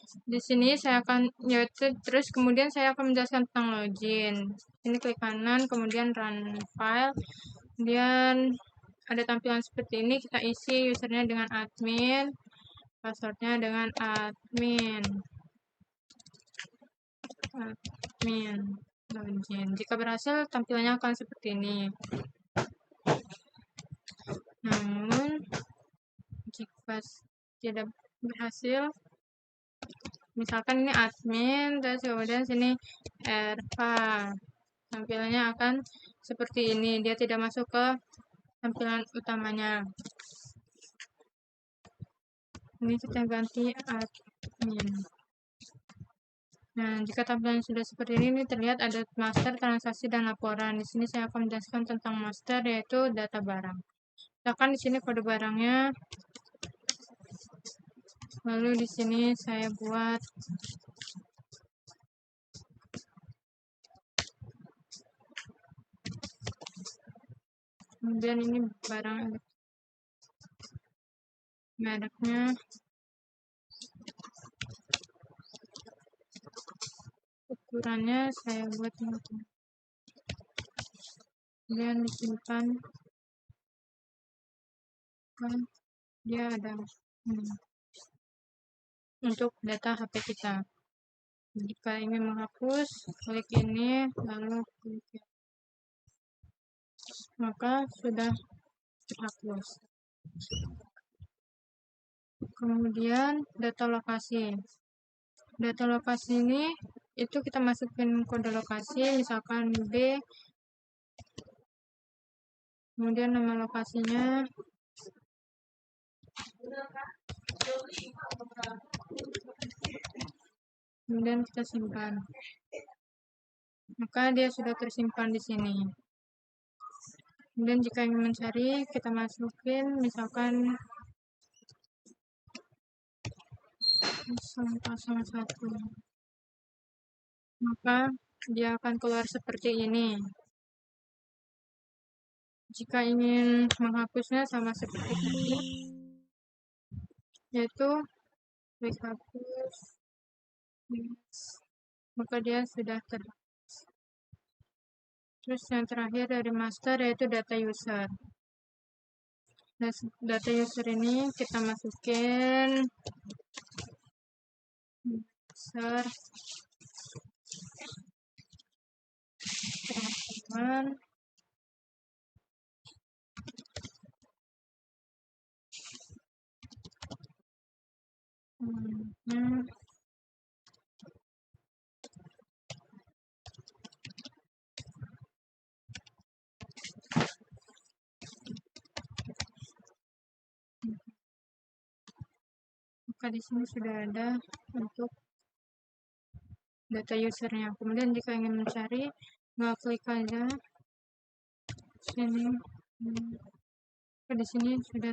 Di sini saya akan yaitu terus kemudian saya akan menjelaskan tentang login. Ini klik kanan, kemudian run file, kemudian ada tampilan seperti ini, kita isi usernya dengan admin, passwordnya dengan admin, login. Jika berhasil, tampilannya akan seperti ini. Namun, jika tidak berhasil, misalkan ini admin, terus kemudian sini Erva, tampilannya akan seperti ini. Dia tidak masuk ke tampilan utamanya. Ini kita ganti admin. Nah, jika tampilan sudah seperti ini terlihat ada master, transaksi, dan laporan. Di sini saya akan menjelaskan tentang master, yaitu data barang. Misalkan di sini kode barangnya, lalu di sini saya buat kemudian ini barang mereknya ukurannya saya buat ini. Kemudian disimpan kan dia ada untuk data HP kita. Jika ingin menghapus, klik ini lalu klik ini. Maka sudah terhapus. Kemudian data lokasi. Data lokasi ini itu kita masukin kode lokasi, misalkan B, kemudian nama lokasinya, kemudian kita simpan. Maka dia sudah tersimpan di sini. Kemudian jika ingin mencari, kita masukin misalkan 001. Maka dia akan keluar seperti ini. Jika ingin menghapusnya sama seperti ini, yaitu klik hapus, maka dia sudah terhapus. Terus yang terakhir dari master yaitu data user. Nah, data user ini kita masukin user teman-teman, maka di sini sudah ada untuk data usernya. Kemudian jika ingin mencari, nggak klik aja sini. Di sini sudah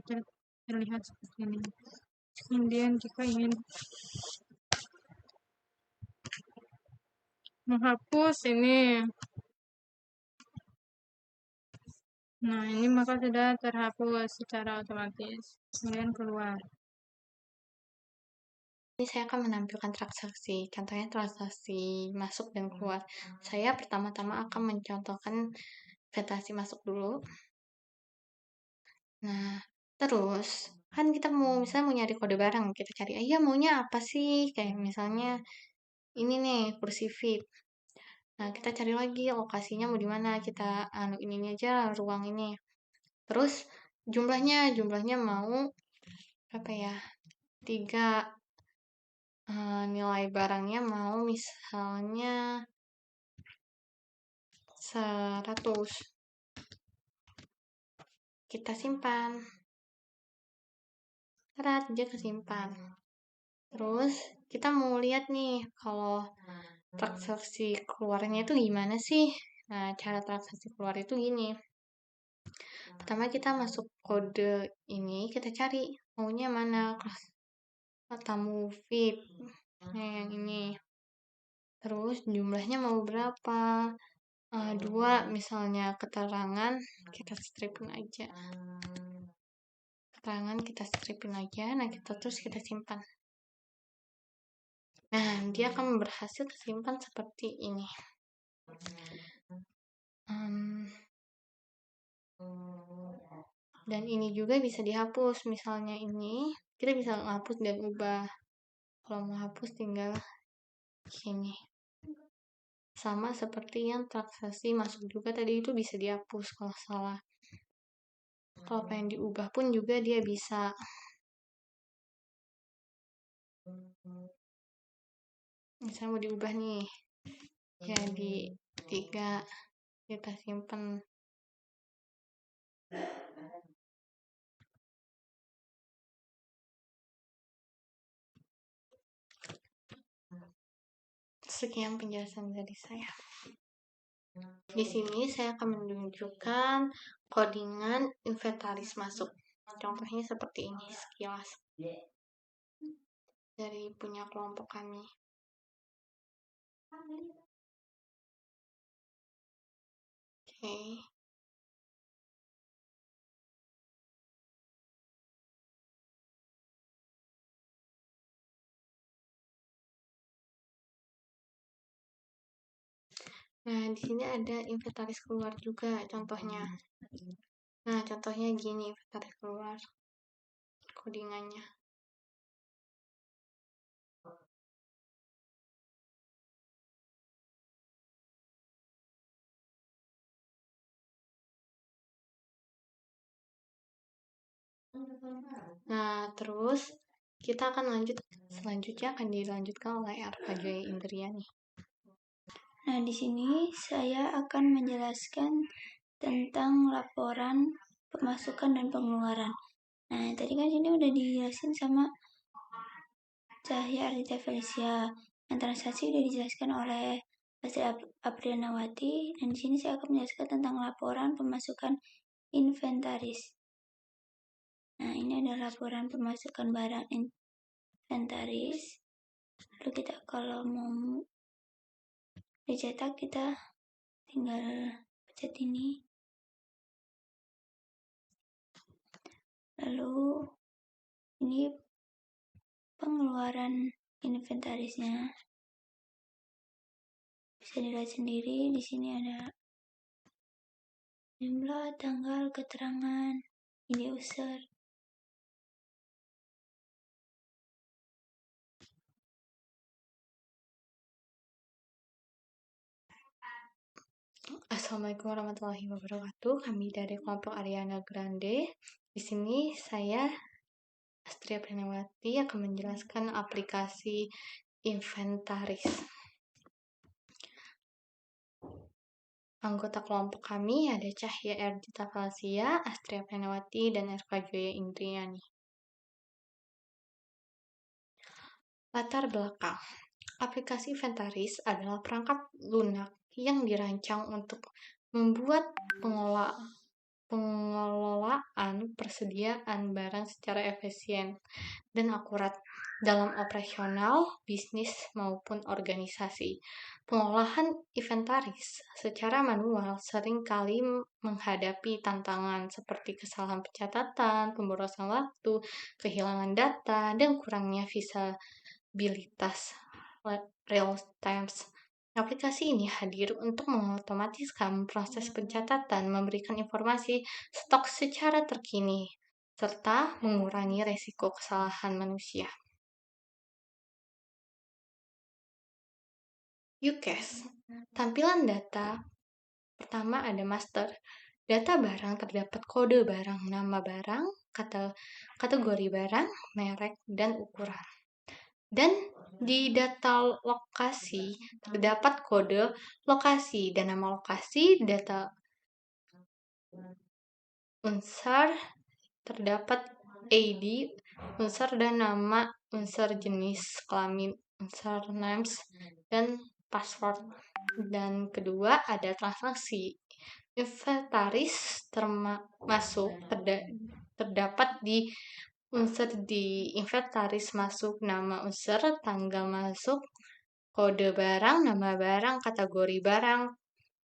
terlihat seperti ini. Kemudian jika ingin menghapus ini, nah ini maka sudah terhapus secara otomatis. Kemudian keluar. Ini saya akan menampilkan transaksi, contohnya transaksi masuk dan keluar. Saya pertama-tama akan mencontohkan investasi masuk dulu. Nah, terus kan kita misalnya mau nyari kode barang, kita cari aja maunya apa sih? Kayak misalnya ini nih kursi VIP. Nah, kita cari lagi lokasinya mau di mana, kita ini aja ruang ini. Terus jumlahnya mau apa ya? 3, nilai barangnya mau misalnya 100. Kita simpan. Dia kesimpan. Terus kita mau lihat nih kalau transaksi keluarnya itu gimana sih? Nah, cara transaksi keluar itu gini. Pertama kita masuk kode ini, kita cari maunya mana, kelas tamu VIP. Nah, yang ini. Terus jumlahnya mau berapa? 2 misalnya keterangan, kita stripin aja. Keterangan kita stripin aja, nah kita terus kita simpan. Nah, dia akan berhasil tersimpan seperti ini. Dan ini juga bisa dihapus. Misalnya ini, kita bisa menghapus dan ubah. Kalau mau hapus tinggal sini. Sama seperti yang transaksi masuk juga tadi itu bisa dihapus kalau salah. Kalau pengen diubah pun juga dia bisa. Misalnya mau diubah nih, jadi 3, kita simpen. Sekian penjelasan dari saya. Di sini saya akan menunjukkan codingan inventaris masuk. Contohnya seperti ini sekilas dari punya kelompok kami. Oke. Nah, di sini ada inventaris keluar juga contohnya. Nah, contohnya gini inventaris keluar codingannya. Nah, terus kita akan lanjut selanjutnya akan dilanjutkan oleh Arpajoy Indriani. Nah, di sini saya akan menjelaskan tentang laporan pemasukan dan pengeluaran. Nah, tadi kan ini udah dijelasin sama Cahya Ardita Felicia. Yang transaksi udah dijelaskan oleh Astri Aprianawati, dan di sini saya akan menjelaskan tentang laporan pemasukan inventaris. Nah, ini adalah laporan pemasukan barang inventaris. Lalu kita kalau mau dicetak, kita tinggal pencet ini. Lalu ini pengeluaran inventarisnya. Bisa dilihat sendiri, di sini ada jumlah, tanggal, keterangan, ini user. Assalamualaikum warahmatullahi wabarakatuh. Kami dari kelompok Ariana Grande. Di sini saya Astria Pranawati akan menjelaskan aplikasi inventaris. Anggota kelompok kami ada Cahya Ardita Felicia, Astria Pranawati, dan Erva Joya Indriani. Latar belakang. Aplikasi inventaris adalah perangkat lunak yang dirancang untuk membuat pengelolaan persediaan barang secara efisien dan akurat dalam operasional, bisnis, maupun organisasi. Pengolahan inventaris secara manual seringkali menghadapi tantangan seperti kesalahan pencatatan, pemborosan waktu, kehilangan data, dan kurangnya visibilitas real time. Aplikasi ini hadir untuk mengotomatiskan proses pencatatan, memberikan informasi stok secara terkini, serta mengurangi resiko kesalahan manusia. UCAS. Tampilan data pertama ada master. Data barang terdapat kode barang, nama barang, kategori barang, merek, dan ukuran. Dan di data lokasi terdapat kode lokasi dan nama lokasi, data unsur terdapat ID unsur dan nama unsur, jenis kelamin unsur, names, dan password. Dan kedua ada transaksi. Inventaris termasuk terdapat di unsur di inventaris masuk nama unsur, tanggal masuk, kode barang, nama barang, kategori barang,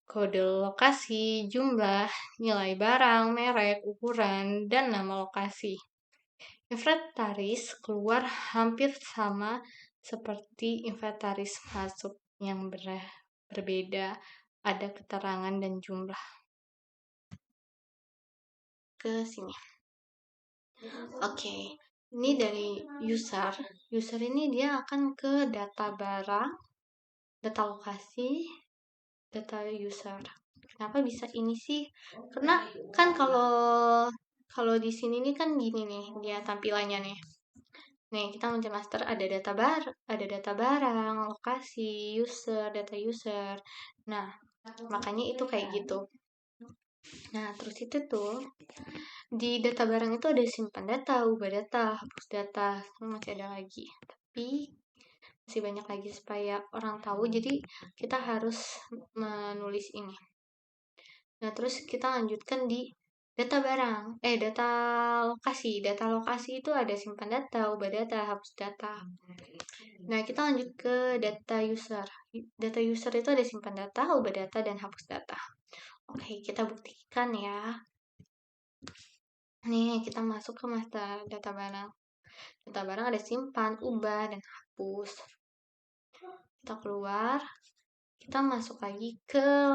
kode lokasi, jumlah, nilai barang, merek, ukuran, dan nama lokasi. Inventaris keluar hampir sama seperti inventaris masuk yang berbeda, ada keterangan dan jumlah. Ke sini. Oke, ini dari user. User ini dia akan ke data barang, data lokasi, data user. Kenapa bisa ini sih? Karena kan kalau di sini nih kan gini nih dia tampilannya nih. Nih, kita mencet master ada data barang, lokasi, user, data user. Nah, makanya itu kayak gitu. Nah, terus itu tuh di data barang itu ada simpan data, ubah data, hapus data, masih ada lagi. Tapi masih banyak lagi supaya orang tahu, jadi kita harus menulis ini. Nah, terus kita lanjutkan di data barang, data lokasi. Data lokasi itu ada simpan data, ubah data, hapus data. Nah, kita lanjut ke data user. Data user itu ada simpan data, ubah data, dan hapus data. Oke, kita buktikan ya. Nih, kita masuk ke master data barang. Data barang ada simpan, ubah, dan hapus. Kita keluar, kita masuk lagi ke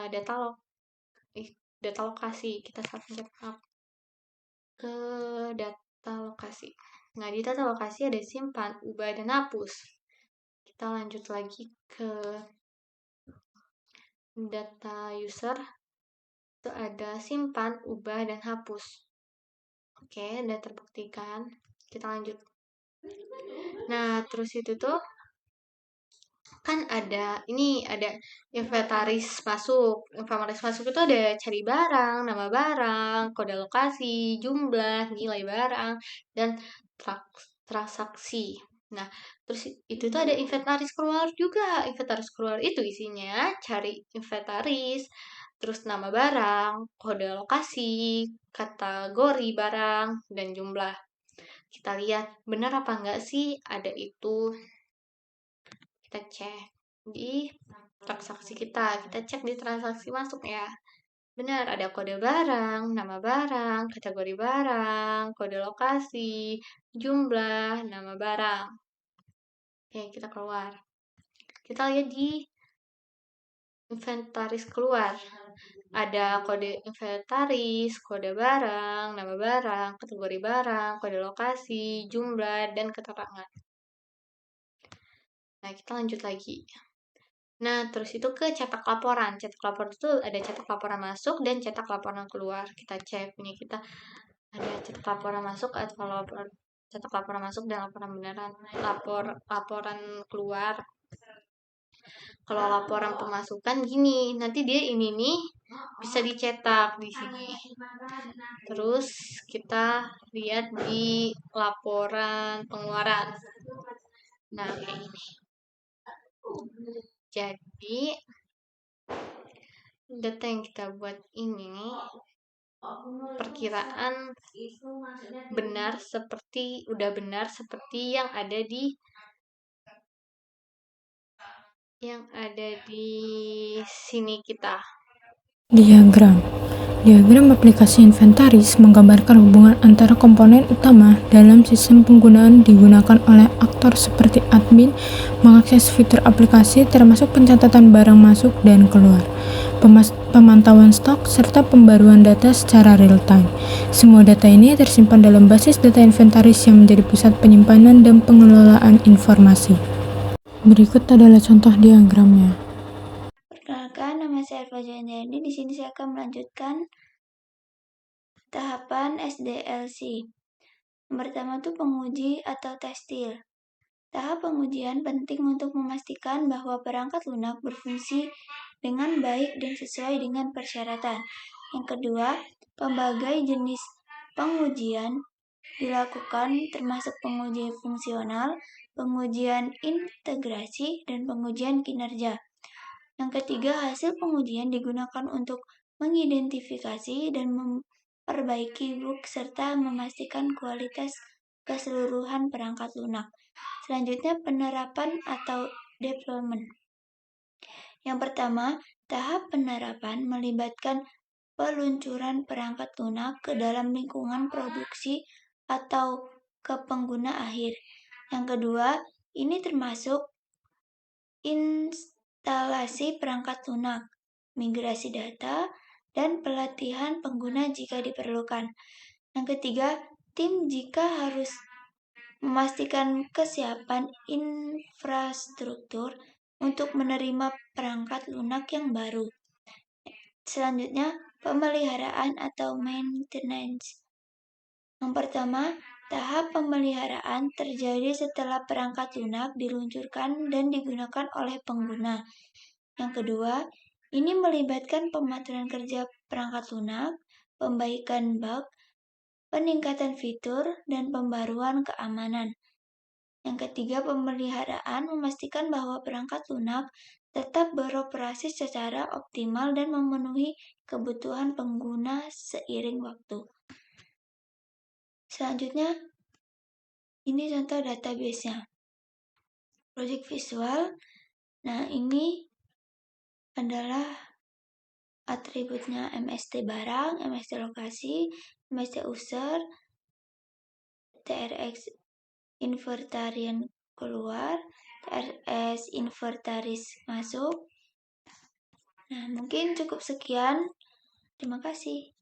data lokasi. Kita submit up ke data lokasi. Nah, di data lokasi ada simpan, ubah, dan hapus. Kita lanjut lagi ke data user. Itu ada simpan, ubah, dan hapus. Oke, udah terbuktikan. Kita lanjut. Nah, terus itu tuh kan ada inventaris masuk. Inventaris masuk itu ada cari barang, nama barang, kode lokasi, jumlah, nilai barang, dan transaksi. Nah, terus itu tuh ada inventaris keluar juga. Inventaris keluar itu isinya cari inventaris, terus nama barang, kode lokasi, kategori barang, dan jumlah. Kita lihat benar apa enggak sih ada itu. Kita cek di transaksi kita cek di transaksi masuk ya. Benar, ada kode barang, nama barang, kategori barang, kode lokasi, jumlah, nama barang. Oke, kita keluar. Kita lihat di inventaris keluar. Ada kode inventaris, kode barang, nama barang, kategori barang, kode lokasi, jumlah, dan keterangan. Nah, kita lanjut lagi. Nah, terus itu ke cetak laporan. Cetak laporan itu ada cetak laporan masuk dan cetak laporan keluar. Kita cek punya kita ada cetak laporan masuk atau cetak laporan masuk dan laporan beneran. Laporan keluar. Kalau laporan pemasukan gini, nanti dia ini nih bisa dicetak di sini. Terus kita lihat di laporan pengeluaran. Nah, kayak ini. Jadi data yang kita buat ini perkiraan udah benar seperti yang ada di sini kita. Diagram aplikasi inventaris menggambarkan hubungan antara komponen utama dalam sistem penggunaan digunakan oleh aktor seperti admin mengakses fitur aplikasi termasuk pencatatan barang masuk dan keluar, pemantauan stok, serta pembaruan data secara real-time. Semua data ini tersimpan dalam basis data inventaris yang menjadi pusat penyimpanan dan pengelolaan informasi. Berikut adalah contoh diagramnya. Perkenalkan, nama saya Elva Joyanjani. Di sini saya akan melanjutkan tahapan SDLC. Yang pertama itu penguji atau testil. Tahap pengujian penting untuk memastikan bahwa perangkat lunak berfungsi dengan baik dan sesuai dengan persyaratan. Yang kedua, berbagai jenis pengujian dilakukan termasuk pengujian fungsional, pengujian integrasi, dan pengujian kinerja. Yang ketiga, hasil pengujian digunakan untuk mengidentifikasi dan memperbaiki bug serta memastikan kualitas keseluruhan perangkat lunak. Selanjutnya, penerapan atau deployment. Yang pertama, tahap penerapan melibatkan peluncuran perangkat lunak ke dalam lingkungan produksi atau ke pengguna akhir. Yang kedua, Ini termasuk instalasi perangkat lunak, migrasi data, dan pelatihan pengguna jika diperlukan. Yang ketiga, tim jika harus memastikan kesiapan infrastruktur untuk menerima perangkat lunak yang baru. Selanjutnya, pemeliharaan atau maintenance. Yang pertama, tahap pemeliharaan terjadi setelah perangkat lunak diluncurkan dan digunakan oleh pengguna. Yang kedua, ini melibatkan pematuran kerja perangkat lunak, pembaikan bug, peningkatan fitur, dan pembaruan keamanan. Yang ketiga, pemeliharaan memastikan bahwa perangkat lunak tetap beroperasi secara optimal dan memenuhi kebutuhan pengguna seiring waktu. Selanjutnya, ini contoh database-nya. Project visual. Nah, ini adalah atributnya MST barang, MST lokasi, MST user, TRX inventarian keluar, TRS inventaris masuk. Nah, mungkin cukup sekian. Terima kasih.